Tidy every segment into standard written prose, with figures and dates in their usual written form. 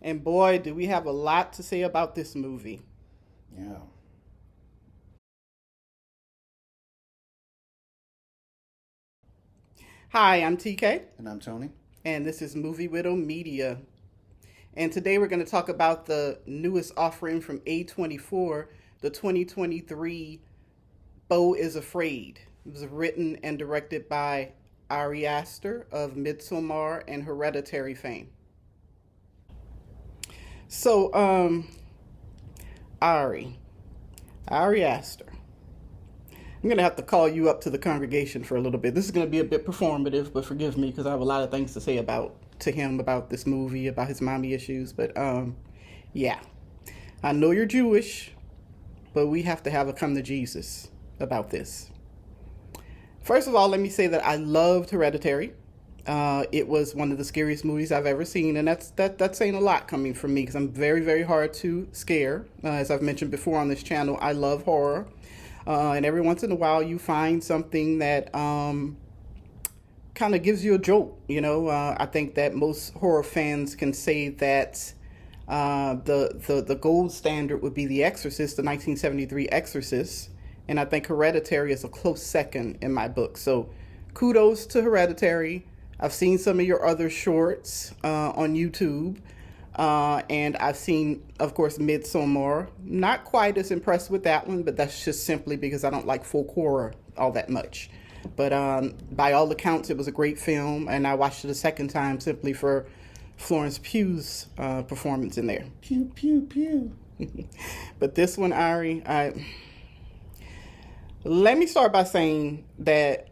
And boy, do we have a lot to say about this movie. Yeah. Hi, I'm TK, And I'm Tony. and this is Movie Widow Media. And today we're going to talk about the newest offering from A24, the 2023 Beau Is Afraid. It was written and directed by Ari Aster of Midsommar and Hereditary fame. So, Ari, Ari Aster. I'm going to have to call you up to the congregation for a little bit. This is going to be a bit performative, but forgive me because I have a lot of things to say to him about this movie, about his mommy issues. But yeah, I know you're Jewish, but we have to have a come to Jesus about this. First of all, let me say that I loved Hereditary. It was one of the scariest movies I've ever seen, and that's saying a lot coming from me because I'm very, very hard to scare. As I've mentioned before on this channel, I love horror. And every once in a while, you find something that kind of gives you a jolt. I think that most horror fans can say that the gold standard would be The Exorcist, the 1973 Exorcist, and I think Hereditary is a close second in my book. So, kudos to Hereditary. I've seen some of your other shorts on YouTube. And I've seen, of course, Midsommar. Not quite as impressed with that one, but that's just simply because I don't like folk horror all that much. But by all accounts, it was a great film, and I watched it a second time simply for Florence Pugh's performance in there. Pew, pew, pew. But this one, Ari, let me start by saying that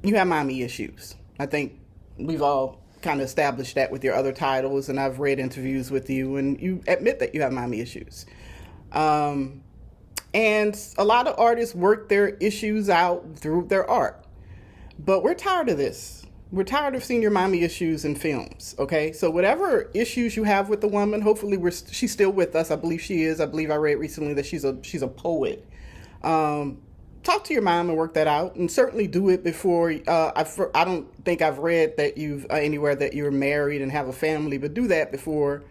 you have mommy issues. I think we've all kind of established that with your other titles, and I've read interviews with you, and you admit that you have mommy issues. And a lot of artists work their issues out through their art. But we're tired of this. We're tired of seeing your mommy issues in films, okay? So whatever issues you have with the woman, hopefully she's still with us. I believe she is. I believe I read recently that she's a poet. Talk to your mom and work that out, and certainly do it before. I don't think I've read that you've anywhere that you're married and have a family, but do that before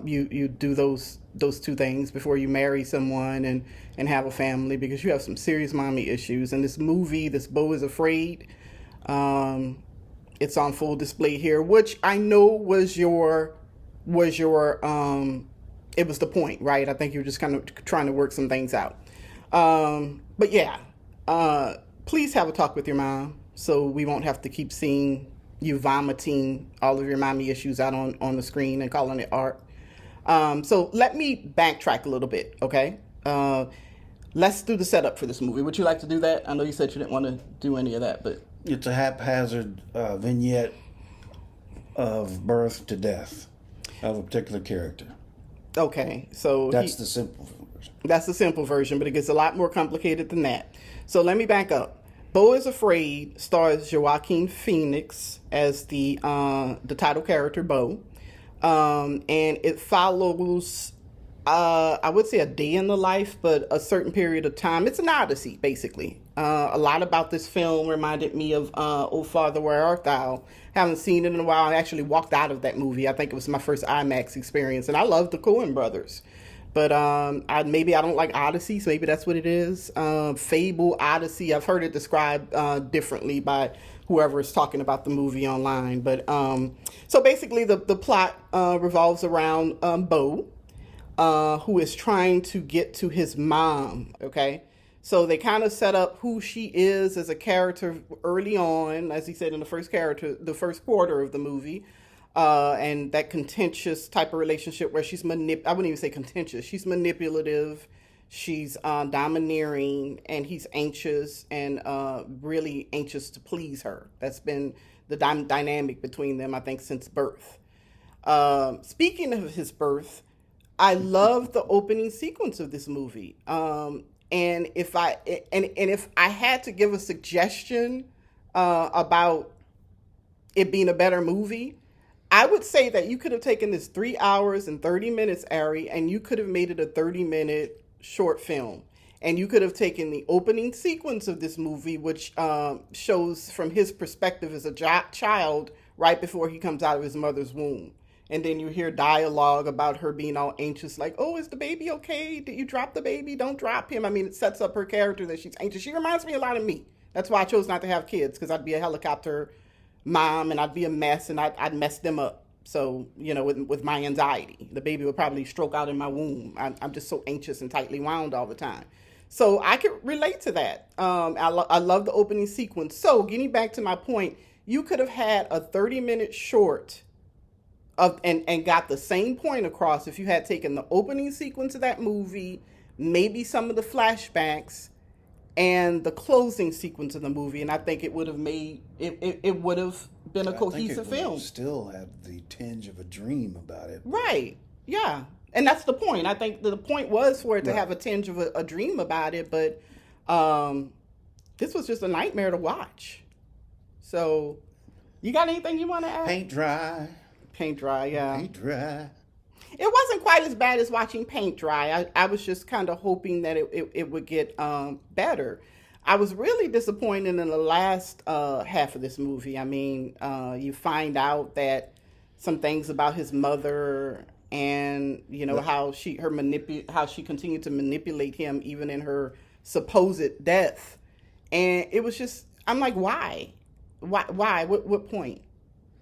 you do those two things before you marry someone and have a family, because you have some serious mommy issues. And this movie, this Beau Is Afraid, it's on full display here, which I know was your it was the point, right? I think you were just kind of trying to work some things out. But yeah, please have a talk with your mom so we won't have to keep seeing you vomiting all of your mommy issues out on the screen and calling it art. So let me backtrack a little bit, okay? Let's do the setup for this movie. Would you like to do that? I know you said you didn't want to do any of that, but... It's a haphazard vignette of birth to death of a particular character. Okay, so... That's the simple version. That's the simple version, but it gets a lot more complicated than that. So let me back up. Beau Is Afraid stars Joaquin Phoenix as the title character, Beau. And it follows, I would say a day in the life, but a certain period of time. It's an odyssey, basically. A lot about this film reminded me of Oh Father, Where Art Thou? Haven't seen it in a while. I actually walked out of that movie. I think it was my first IMAX experience, and I love the Coen brothers. But maybe I don't like Odysseys. Maybe that's what it is. Fable, Odyssey. I've heard it described differently by whoever is talking about the movie online. But so basically, the plot revolves around Beau, who is trying to get to his mom. Okay, so they kind of set up who she is as a character early on, as he said in the first quarter of the movie. And that contentious type of relationship where she's I wouldn't even say contentious. She's manipulative, she's domineering, and he's anxious and really anxious to please her. That's been the dynamic between them, I think, since birth. Speaking of his birth, I love the opening sequence of this movie. And if I had to give a suggestion about it being a better movie, I would say that you could have taken this 3 hours and 30 minutes, Ari, and you could have made it a 30-minute short film. And you could have taken the opening sequence of this movie, which shows from his perspective as a child right before he comes out of his mother's womb. And then you hear dialogue about her being all anxious, like, "Oh, is the baby okay? Did you drop the baby? Don't drop him." I mean, it sets up her character that she's anxious. She reminds me a lot of me. That's why I chose not to have kids, because I'd be a helicopter mom and I'd be a mess and I'd mess them up. So, with my anxiety, the baby would probably stroke out in my womb. I'm just so anxious and tightly wound all the time. So I could relate to that. I love the opening sequence. So getting back to my point, you could have had a 30-minute short and got the same point across if you had taken the opening sequence of that movie, maybe some of the flashbacks, and the closing sequence of the movie, and I think it would have made it would have been a cohesive film. Still had the tinge of a dream about it. Right. Yeah. And that's the point. I think the point was for it to have a tinge of a dream about it, but this was just a nightmare to watch. So, you got anything you want to add? Paint dry. Paint dry, yeah. Paint dry. It wasn't quite as bad as watching paint dry. I was just kind of hoping that it would get better. I was really disappointed in the last half of this movie. I mean, you find out that some things about his mother and, how she continued to manipulate him even in her supposed death. And it was just, I'm like, why? Why? What point?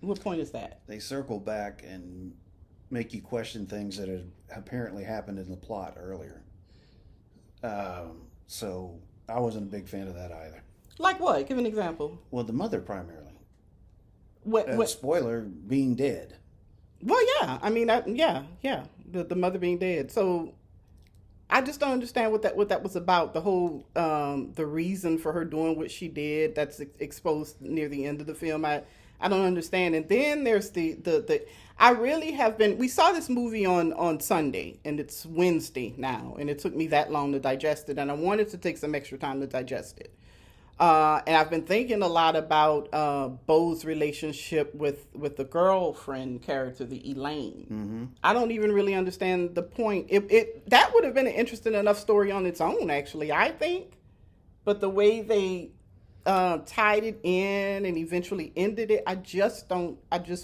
What point is that? They circle back and make you question things that had apparently happened in the plot earlier. So I wasn't a big fan of that either. Like what? Give an example. Well, the mother primarily. What? Spoiler, being dead. Well, yeah. I mean, yeah. The mother being dead. So I just don't understand what that was about. The whole the reason for her doing what she did that's exposed near the end of the film. I don't understand. And then there's the I really have been, we saw this movie on Sunday and it's Wednesday now, and it took me that long to digest it, and I wanted to take some extra time to digest it. And I've been thinking a lot about Beau's relationship with the girlfriend character, the Elaine. Mm-hmm. I don't even really understand the point. That would have been an interesting enough story on its own, actually, I think. But the way they tied it in and eventually ended it, I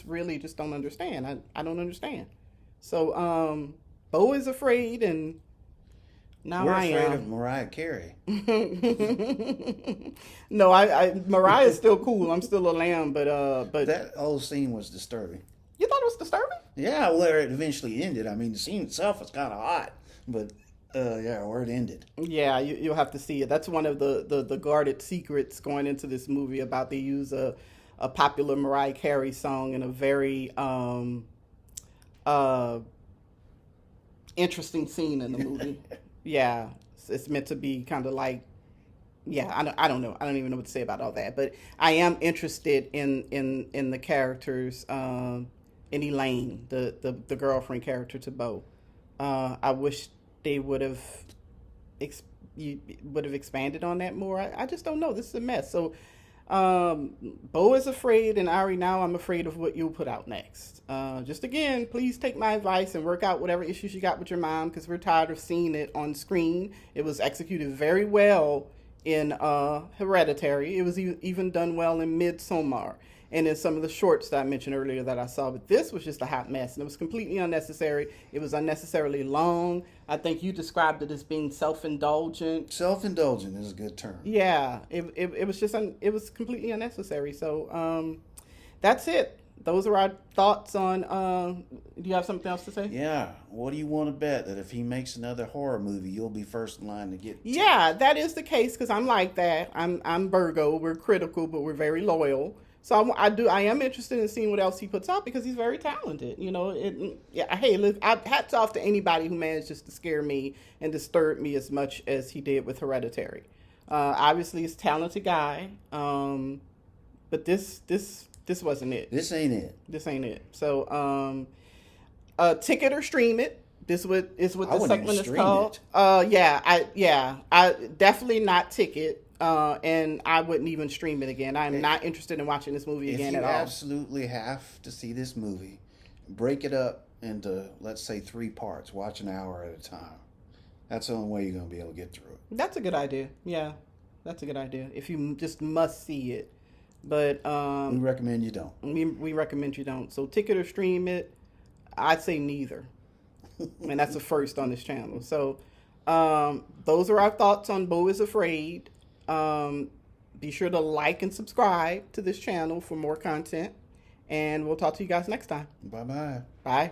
really don't understand. I don't understand. So Beau Is Afraid, and now We're I afraid am of Mariah Carey. No, Mariah's still cool. I'm still a lamb, but That whole scene was disturbing. You thought it was disturbing? Yeah, where it eventually ended. I mean, the scene itself was kind of hot, but where it ended. Yeah, you'll have to see it. that's one of the guarded secrets going into this movie, about they use a popular Mariah Carey song in a very interesting scene in the movie. Yeah, it's meant to be kind of like, yeah, I don't know. I don't even know what to say about all that. But I am interested in the characters, in Elaine, the girlfriend character to Beau. I wish they would have expanded on that more. I just don't know. This is a mess. So Beau Is Afraid, and Ari, now I'm afraid of what you'll put out next. Just again, please take my advice and work out whatever issues you got with your mom, because we're tired of seeing it on screen. It was executed very well in Hereditary. It was even done well in Midsommar, and in some of the shorts that I mentioned earlier that I saw. But this was just a hot mess, and it was completely unnecessary. It was unnecessarily long. I think you described it as being self-indulgent. Self-indulgent is a good term. Yeah, it was just it was completely unnecessary. So that's it. Those are our thoughts on. Do you have something else to say? Yeah. What do you want to bet that if he makes another horror movie, you'll be first in line to get? Yeah, that is the case, because I'm like that. I'm Virgo. We're critical, but we're very loyal. So I am interested in seeing what else he puts out, because he's very talented. Hats off to anybody who manages to scare me and disturb me as much as he did with Hereditary. Obviously, he's a talented guy, but this wasn't it. This ain't it. So, ticket or stream it. This is what the segment is called. I definitely not ticket. And I wouldn't even stream it again. I'm not interested in watching this movie again at all. If you absolutely have to see this movie, break it up into, let's say, 3 parts. Watch an hour at a time. That's the only way you're going to be able to get through it. That's a good idea. Yeah, that's a good idea. If you just must see it. But we recommend you don't. We recommend you don't. So ticket or stream it. I'd say neither. And that's a first on this channel. So those are our thoughts on Beau Is Afraid. Be sure to like and subscribe to this channel for more content. And we'll talk to you guys next time. Bye-bye. Bye.